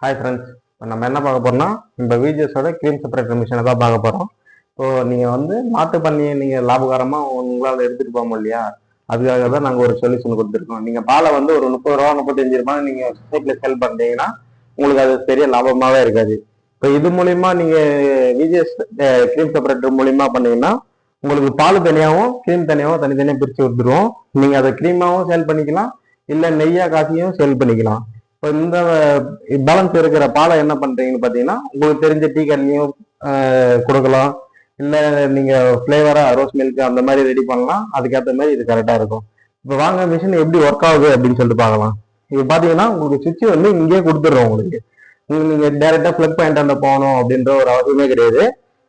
Hi friends, இப்போ நம்ம என்ன பார்க்க போறோம்னா இந்த விஜிஎஸோட க்ரீம் செப்பரேட்டர் மிஷினை தான் பார்க்க போகிறோம். ஸோ நீங்கள் வந்து மாட்டு பண்ணியை நீங்கள் லாபகரமாக உங்களால் எடுத்துகிட்டு போக இல்லையா, அதுக்காக தான் நாங்கள் ஒரு சொல்யூஷன் கொடுத்துருக்கோம். நீங்கள் பாலை வந்து ஒரு 30 ரூபா 35 ரூபா நீங்கள் சொசைட்டியில் செல் பண்ணுறீங்கன்னா உங்களுக்கு அது பெரிய லாபமாகவே இருக்காது. இப்போ இது மூலிமா நீங்கள் விஜிஎஸ் க்ரீம் செப்பரேட்டர் மூலிமா பண்ணீங்கன்னா உங்களுக்கு பால் தனியாகவும் க்ரீம் தனியாகவும் தனித்தனியாக பிரித்து கொடுத்துருவோம். நீங்கள் அதை க்ரீமாகவும் சேல் பண்ணிக்கலாம், இல்லை நெய்யாக காசியும் சேல் பண்ணிக்கலாம். இப்போ இந்த பேலன்ஸ் இருக்கிற பாலை என்ன பண்றீங்கன்னு பார்த்தீங்கன்னா உங்களுக்கு தெரிஞ்ச டீ கடையிலையும் கொடுக்கலாம், இல்லை நீங்கள் ஃப்ளேவராக ரோஸ் மில்க் அந்த மாதிரி ரெடி பண்ணலாம். அதுக்கேற்ற மாதிரி இது கரெக்டாக இருக்கும். இப்போ வாங்க மிஷின் எப்படி ஒர்க் ஆகுது அப்படின்னு சொல்லிட்டு பார்க்கலாம். இப்போ பார்த்தீங்கன்னா உங்களுக்கு சுவிட்ச் வந்து இங்கேயே கொடுத்துட்றோம். உங்களுக்கு நீங்கள் டேரெக்டாக ப்ளக் பாயிண்ட் அந்த போகணும் அப்படின்ற ஒரு அவசியமே கிடையாது.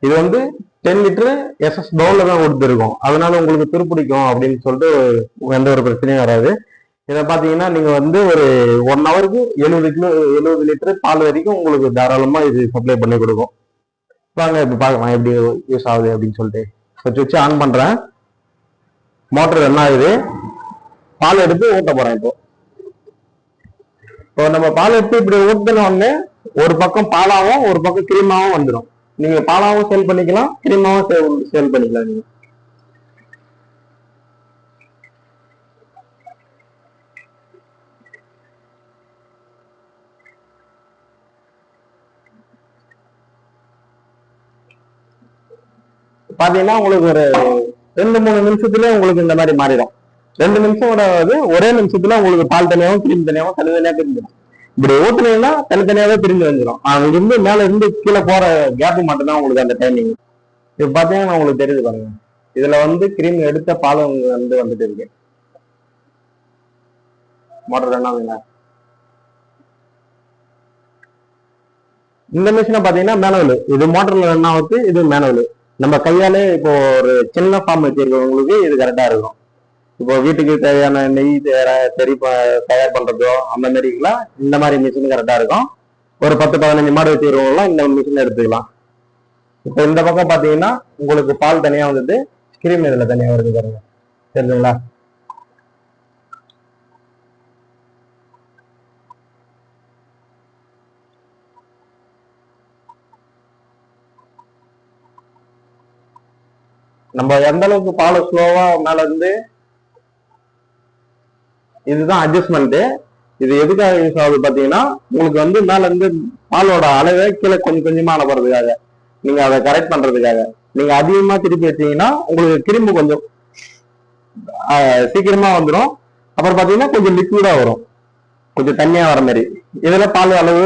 இது வந்து 10 லிட்டரு எஸ்எஸ் பவுலில் தான் கொடுத்துருக்கோம். அதனால உங்களுக்கு துருப்பிடிக்கும் அப்படின்னு சொல்லிட்டு எந்த ஒரு பிரச்சனையும் வராது. இதை பார்த்தீங்கன்னா நீங்கள் வந்து ஒரு 1 ஹவருக்கு 70 லிட்டர் பால் வரைக்கும் உங்களுக்கு தாராளமாக இது சப்ளை பண்ணி கொடுக்கும். வாங்க இப்போ பார்க்கலாம் எப்படி யூஸ் ஆகுது அப்படின்னு சொல்லிட்டு. இப்போ சுவிட்ச் ஆன் பண்ணுறேன். மோட்டர் என்ன ஆகுது, பால் எடுத்து ஊற்ற போகிறேன். இப்போ நம்ம பால் எடுத்து இப்படி ஊற்றினோடனே ஒரு பக்கம் பாலாகவும் ஒரு பக்கம் கிரீமாகவும் வந்துடும். நீங்கள் பாலாகவும் சேல் பண்ணிக்கலாம், கிரீமாவும் சேல் பண்ணிக்கலாம். நீங்கள் பாத்தீங்கன்னா உங்களுக்கு ஒரு 2-3 நிமிஷத்துல உங்களுக்கு இந்த மாதிரி மாறிடும். 2 நிமிஷம் ஒரே நிமிஷத்துல உங்களுக்கு பால் தனியாகவும் கிரீம் தனியாகவும் தனித்தனியா பிரிஞ்சிடும். இப்படி ஊத்துனீங்கன்னா தனித்தனியாவே பிரிஞ்சு வந்துடும். அங்கிருந்து மேல இருந்து கீழே போற கேப் மட்டும் தான் உங்களுக்கு அந்த டைமிங். இப்ப பாத்தீங்கன்னா உங்களுக்கு தெரியுது பாருங்க, இதுல வந்து கிரீம் எடுத்த பால் வந்துட்டு இருக்கு. மோட்டர் ரன் ஆகுங்க. இந்த மிஷினை பாத்தீங்கன்னா மேனுவல், இது மோட்டர்ல ரன் ஆகுது, இது மேனுவல். நம்ம கையாலே இப்போ ஒரு சின்ன ஃபார்ம் வச்சிருக்கவங்களுக்கு இது கரெக்டா இருக்கும். இப்போ வீட்டுக்கு தேவையான நெய் தயார் பண்றதோ அந்த மாதிரிலாம் இந்த மாதிரி மிஷின் கரெக்டா இருக்கும். ஒரு 10-15 மாடு வச்சுக்கிறவங்களாம் இந்த மிஷின் எடுத்துக்கலாம். இப்போ இந்த பக்கம் பாத்தீங்கன்னா உங்களுக்கு பால் தனியா வந்தது, கிரீம் இதுல தனியா வருது பாருங்க, தெரியுதுங்களா? நம்ம எந்த அளவுக்கு பாலை ஸ்லோவா மேல இருந்து, இதுதான் அட்ஜஸ்ட்மெண்ட். இது எதுக்காக யூஸ் ஆகுது பாத்தீங்கன்னா உங்களுக்கு வந்து மேல இருந்து பாலோட அளவை கீழே கொஞ்சம் கொஞ்சமா அளவுறதுக்காக, நீங்க அதை கரெக்ட் பண்றதுக்காக. நீங்க அதிகமா திருப்பி வச்சீங்கன்னா உங்களுக்கு கிரும்பு கொஞ்சம் சீக்கிரமா வந்துடும். அப்புறம் பாத்தீங்கன்னா கொஞ்சம் லிக்விடா வரும், கொஞ்சம் தண்ணியா வர மாதிரி. இதுல பால் அளவு